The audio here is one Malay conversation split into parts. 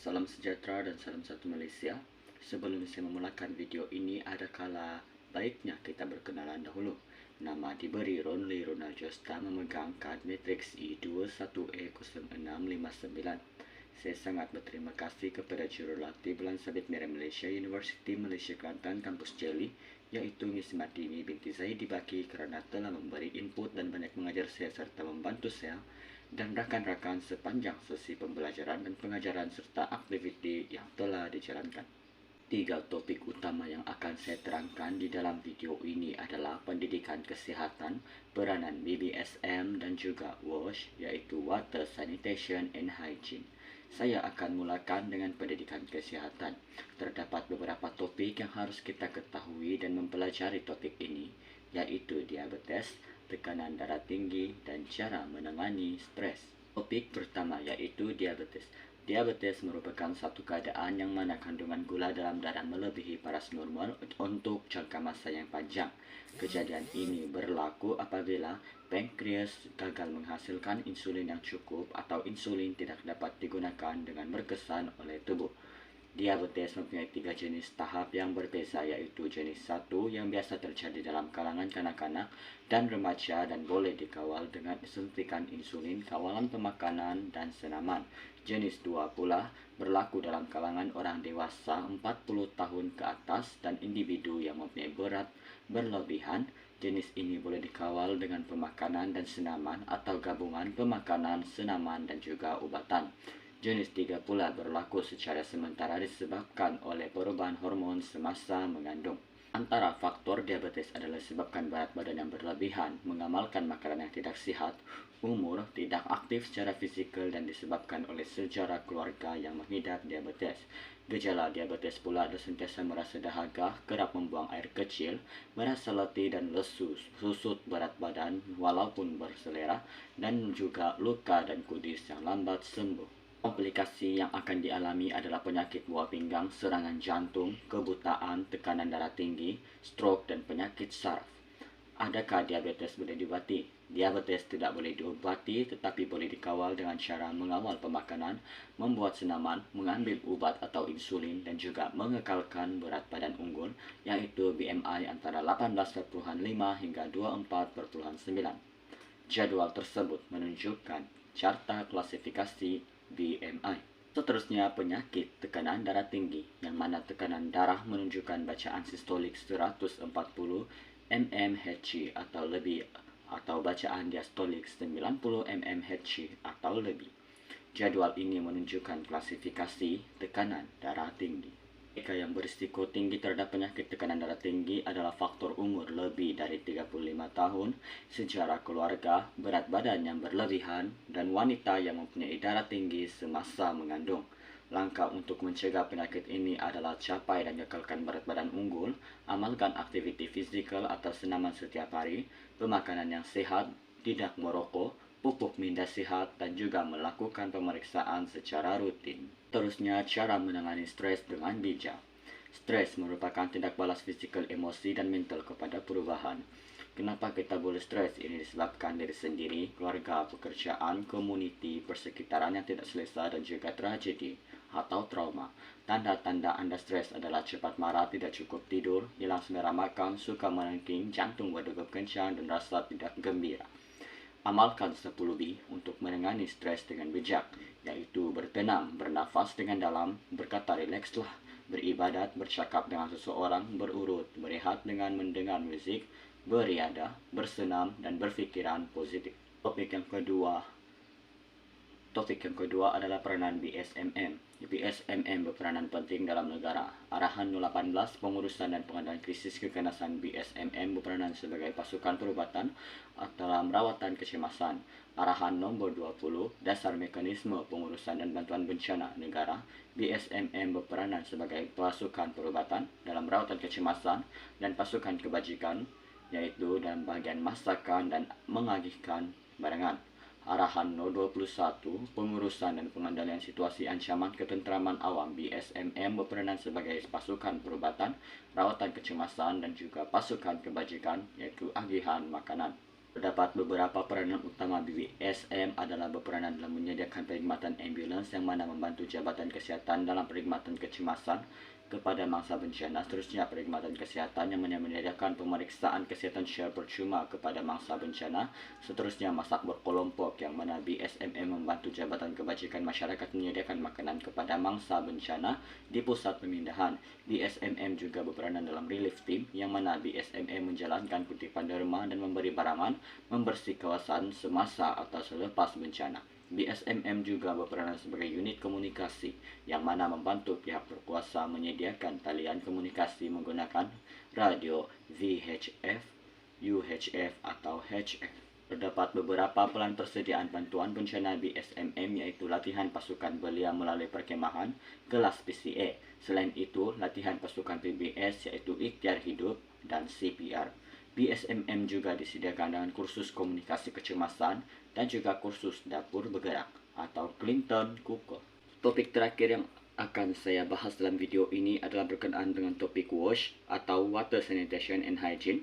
Salam sejahtera dan salam satu Malaysia. Sebelum saya memulakan video ini, ada kala baiknya kita berkenalan dahulu. Nama diberi Ronly Ronald Josta, memegang kad Matrix I21E0659. Saya sangat berterima kasih kepada Jurulatih Bulan Sabit Merah Malaysia, Universiti Malaysia Kelantan, Kampus Jeli, yaitu Miss Martini binti Zaidi Baki, kerana telah memberi input dan banyak mengajar saya serta membantu saya dan rakan-rakan sepanjang sesi pembelajaran dan pengajaran serta aktiviti yang telah dijalankan. 3 topik utama yang akan saya terangkan di dalam video ini adalah pendidikan kesihatan, peranan BBSM dan juga WASH, yaitu Water Sanitation and Hygiene. Saya akan mulakan dengan pendidikan kesihatan. Terdapat beberapa topik yang harus kita ketahui dan mempelajari topik ini, yaitu diabetes, tekanan darah tinggi, dan cara menangani stres. Topik pertama yaitu diabetes. Diabetes merupakan satu keadaan yang mana kandungan gula dalam darah melebihi paras normal untuk jangka masa yang panjang. Kejadian ini berlaku apabila pankreas gagal menghasilkan insulin yang cukup atau insulin tidak dapat digunakan dengan berkesan oleh tubuh. Diabetes mempunyai 3 jenis tahap yang berbeza, yaitu jenis 1 yang biasa terjadi dalam kalangan kanak-kanak dan remaja dan boleh dikawal dengan suntikan insulin, kawalan pemakanan, dan senaman. Jenis 2 pula berlaku dalam kalangan orang dewasa 40 tahun ke atas dan individu yang mempunyai berat berlebihan. Jenis ini boleh dikawal dengan pemakanan dan senaman atau gabungan pemakanan, senaman, dan juga ubatan. Jenis 3 pula berlaku secara sementara disebabkan oleh perubahan hormon semasa mengandung. Antara faktor diabetes adalah disebabkan berat badan yang berlebihan, mengamalkan makanan yang tidak sihat, umur, tidak aktif secara fisikal, dan disebabkan oleh sejarah keluarga yang mengidap diabetes. Gejala diabetes pula adalah sentiasa merasa dahaga, kerap membuang air kecil, merasa letih dan lesu, susut berat badan walaupun berselera, dan juga luka dan kudis yang lambat sembuh. Komplikasi yang akan dialami adalah penyakit buah pinggang, serangan jantung, kebutaan, tekanan darah tinggi, stroke, dan penyakit saraf. Adakah diabetes boleh diobati? Diabetes tidak boleh diobati tetapi boleh dikawal dengan cara mengawal pemakanan, membuat senaman, mengambil ubat atau insulin, dan juga mengekalkan berat badan unggul, yaitu BMI antara 18,5 hingga 24,9. Jadwal tersebut menunjukkan carta klasifikasi BMI. Seterusnya, penyakit tekanan darah tinggi, yang mana tekanan darah menunjukkan bacaan sistolik 140 mmHg atau lebih, atau bacaan diastolik 90 mmHg atau lebih. Jadwal ini menunjukkan klasifikasi tekanan darah tinggi. Mereka yang berisiko tinggi terhadap penyakit tekanan darah tinggi adalah faktor umur lebih dari 35 tahun, sejarah keluarga, berat badan yang berlebihan, dan wanita yang mempunyai darah tinggi semasa mengandung. Langkah untuk mencegah penyakit ini adalah capai dan kekalkan berat badan unggul, amalkan aktiviti fizikal atau senaman setiap hari, pemakanan yang sehat, tidak merokok, pupuk minda sehat, dan juga melakukan pemeriksaan secara rutin. Terusnya, cara menangani stres dengan bijak. Stres merupakan tindak balas fisikal, emosi, dan mental kepada perubahan. Kenapa kita boleh stres? Ini disebabkan diri sendiri, keluarga, pekerjaan, komuniti, persekitaran yang tidak selesa, dan juga tragedi atau trauma. Tanda-tanda Anda stres adalah cepat marah, tidak cukup tidur, hilang selera makan, suka menangking, jantung berdegup kencang, dan rasa tidak gembira. Amalkan 10B untuk menangani stres dengan bijak, yaitu bertenang, bernafas dengan dalam, berkata rilekslah, beribadat, bercakap dengan seseorang, berurut, berehat dengan mendengar musik, beriadah, bersenam, dan berfikiran positif. Topik yang kedua adalah peranan BSMM. BSMM berperanan penting dalam negara. Arahan 18 pengurusan dan pengendalian krisis keganasan BSMM berperanan sebagai pasukan perubatan dalam rawatan kecemasan. Arahan nombor 20 dasar mekanisme pengurusan dan bantuan bencana negara. BSMM berperanan sebagai pasukan perubatan dalam rawatan kecemasan dan pasukan kebajikan, yaitu dalam bagian masakan dan mengagihkan barangan. Arahan No. 21 pengurusan dan pengendalian situasi ancaman ketentraman awam BSMM berperanan sebagai pasukan perubatan, rawatan kecemasan, dan juga pasukan kebajikan, yaitu agihan makanan. Terdapat beberapa peranan utama BSM adalah berperanan dalam menyediakan perkhidmatan ambulans yang mana membantu jabatan kesihatan dalam perkhidmatan kecemasan kepada mangsa bencana. Seterusnya, perkhidmatan kesihatan yang mana menyediakan pemeriksaan kesihatan secara percuma kepada mangsa bencana. Seterusnya, masak berkelompok yang mana BSMM membantu jabatan kebajikan masyarakat menyediakan makanan kepada mangsa bencana di pusat pemindahan. BSMM juga berperanan dalam relief team yang mana BSMM menjalankan kutipan derma dan memberi barangan membersih kawasan semasa atau selepas bencana. BSMM juga berperanan sebagai unit komunikasi yang mana membantu pihak berkuasa menyediakan talian komunikasi menggunakan radio VHF, UHF atau HF. Terdapat beberapa pelan persediaan bantuan bencana BSMM yaitu latihan pasukan belia melalui perkemahan, kelas PCA. Selain itu, latihan pasukan PBS yaitu ikhtiar hidup dan CPR. BSMM juga disediakan dengan kursus komunikasi kecemasan dan juga kursus dapur bergerak atau Clinton Cooker. Topik terakhir yang akan saya bahas dalam video ini adalah berkenaan dengan topik WASH atau Water Sanitation and Hygiene.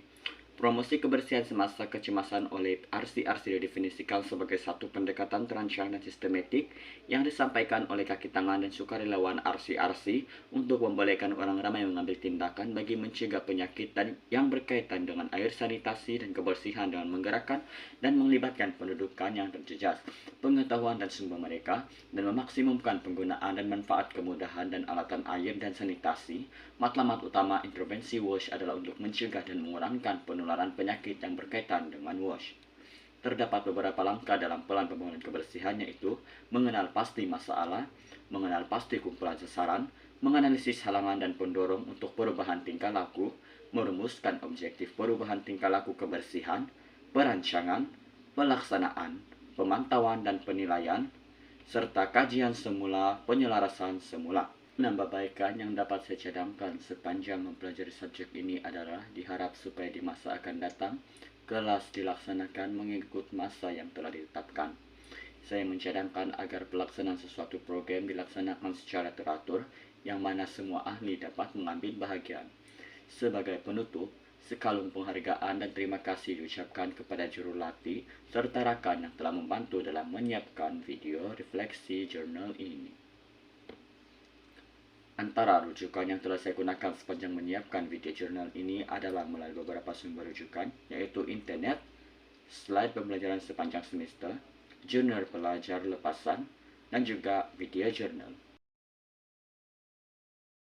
Promosi kebersihan semasa kecemasan oleh RCRC didefinisikan sebagai satu pendekatan terancang dan sistematik yang disampaikan oleh kaki tangan dan sukarelawan RCRC untuk membolehkan orang ramai mengambil tindakan bagi mencegah penyakit yang berkaitan dengan air sanitasi dan kebersihan dengan menggerakkan dan melibatkan pendudukan yang terjejas, pengetahuan dan sumber mereka, dan memaksimumkan penggunaan dan manfaat kemudahan dan alatan air dan sanitasi. Matlamat utama intervensi WASH adalah untuk mencegah dan mengurangkan penularan penyakit yang berkaitan dengan WASH. Terdapat beberapa langkah dalam pelan pembangunan kebersihan yaitu mengenal pasti masalah, mengenal pasti kumpulan sasaran, menganalisis halangan dan pendorong untuk perubahan tingkah laku, merumuskan objektif perubahan tingkah laku kebersihan, perancangan, pelaksanaan, pemantauan dan penilaian, serta kajian semula, penyelarasan semula. Penambahbaikan yang dapat saya cadangkan sepanjang mempelajari subjek ini adalah diharap supaya di masa akan datang, kelas dilaksanakan mengikut masa yang telah ditetapkan. Saya mencadangkan agar pelaksanaan sesuatu program dilaksanakan secara teratur, yang mana semua ahli dapat mengambil bahagian. Sebagai penutup, sekalung penghargaan dan terima kasih diucapkan kepada jurulatih serta rakan yang telah membantu dalam menyiapkan video refleksi jurnal ini. Antara rujukan yang telah saya gunakan sepanjang menyiapkan video jurnal ini adalah melalui beberapa sumber rujukan, yaitu internet, slide pembelajaran sepanjang semester, jurnal pelajar lepasan, dan juga video jurnal.